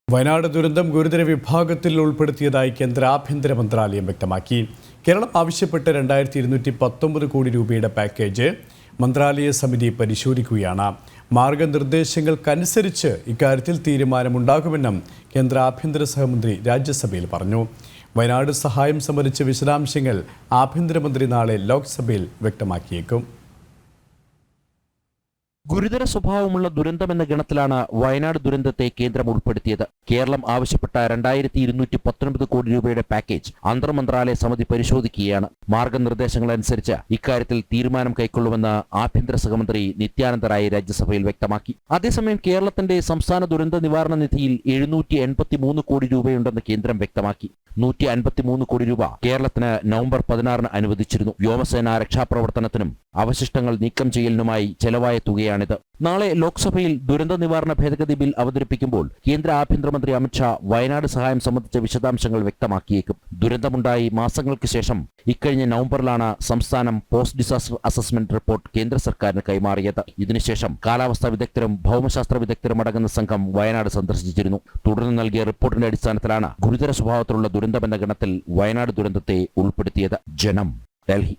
വയനാട് ദുരന്തം ഗുരുതര വിഭാഗത്തിൽ ഉൾപ്പെടുത്തിയതായി കേന്ദ്ര ആഭ്യന്തര മന്ത്രാലയം വ്യക്തമാക്കി. കേരളം ആവശ്യപ്പെട്ട 2219 കോടി രൂപയുടെ പാക്കേജ് മന്ത്രാലയ സമിതി പരിശോധിക്കുകയാണ്. മാർഗനിർദ്ദേശങ്ങൾക്കനുസരിച്ച് ഇക്കാര്യത്തിൽ തീരുമാനമുണ്ടാകുമെന്നും കേന്ദ്ര ആഭ്യന്തര സഹമന്ത്രി രാജ്യസഭയിൽ പറഞ്ഞു. വയനാട് സഹായം സംബന്ധിച്ച വിശദാംശങ്ങൾ ആഭ്യന്തരമന്ത്രി നാളെ ലോക്സഭയിൽ വ്യക്തമാക്കിയേക്കും. ഗുരുതര സ്വഭാവമുള്ള ദുരന്തമെന്ന ഗണത്തിലാണ് വയനാട് ദുരന്തത്തെ കേന്ദ്രം ഉൾപ്പെടുത്തിയത്. കേരളം ആവശ്യപ്പെട്ട 2219 കോടി രൂപയുടെ പാക്കേജ് അന്തർമന്ത്രാലയ സമിതി പരിശോധിക്കുകയാണ്. മാർഗനിർദ്ദേശങ്ങളനുസരിച്ച് ഇക്കാര്യത്തിൽ തീരുമാനം കൈക്കൊള്ളുമെന്ന് ആഭ്യന്തര സഹമന്ത്രി നിത്യാനന്ദ റായ് രാജ്യസഭയിൽ വ്യക്തമാക്കി. അതേസമയം കേരളത്തിന്റെ സംസ്ഥാന ദുരന്ത നിവാരണ നിധിയിൽ 783 കോടി രൂപയുണ്ടെന്ന് കേന്ദ്രം വ്യക്തമാക്കി. 153 കോടി രൂപ കേരളത്തിന് നവംബർ 16 അനുവദിച്ചിരുന്നു. വ്യോമസേന രക്ഷാപ്രവർത്തനത്തിനും അവശിഷ്ടങ്ങൾ നീക്കം ചെയ്യലിനുമായി ചെലവായ തുകയാണിത്. നാളെ ലോക്സഭയിൽ ദുരന്ത നിവാരണ ഭേദഗതി ബിൽ അവതരിപ്പിക്കുമ്പോൾ കേന്ദ്ര ആഭ്യന്തരമന്ത്രി അമിത്ഷാ വയനാട് സഹായം സംബന്ധിച്ച വിശദാംശങ്ങൾ വ്യക്തമാക്കിയേക്കും. ദുരന്തമുണ്ടായി മാസങ്ങൾക്ക് ശേഷം ഇക്കഴിഞ്ഞ നവംബറിലാണ് സംസ്ഥാനം പോസ്റ്റ് ഡിസാസ്റ്റർ അസസ്മെന്റ് റിപ്പോർട്ട് കേന്ദ്ര സർക്കാരിന് കൈമാറിയത്. ഇതിനുശേഷം കാലാവസ്ഥാ വിദഗ്ധരും ഭൗമശാസ്ത്ര വിദഗ്ധരും അടങ്ങുന്ന സംഘം വയനാട് സന്ദർശിച്ചിരുന്നു. തുടർന്ന് നൽകിയ റിപ്പോർട്ടിന്റെ അടിസ്ഥാനത്തിലാണ് ഗുരുതര സ്വഭാവത്തിലുള്ള ദുരന്തമെന്ന ഗണത്തിൽ വയനാട് ദുരന്തത്തെ ഉൾപ്പെടുത്തിയത്. ജനം, ഡൽഹി.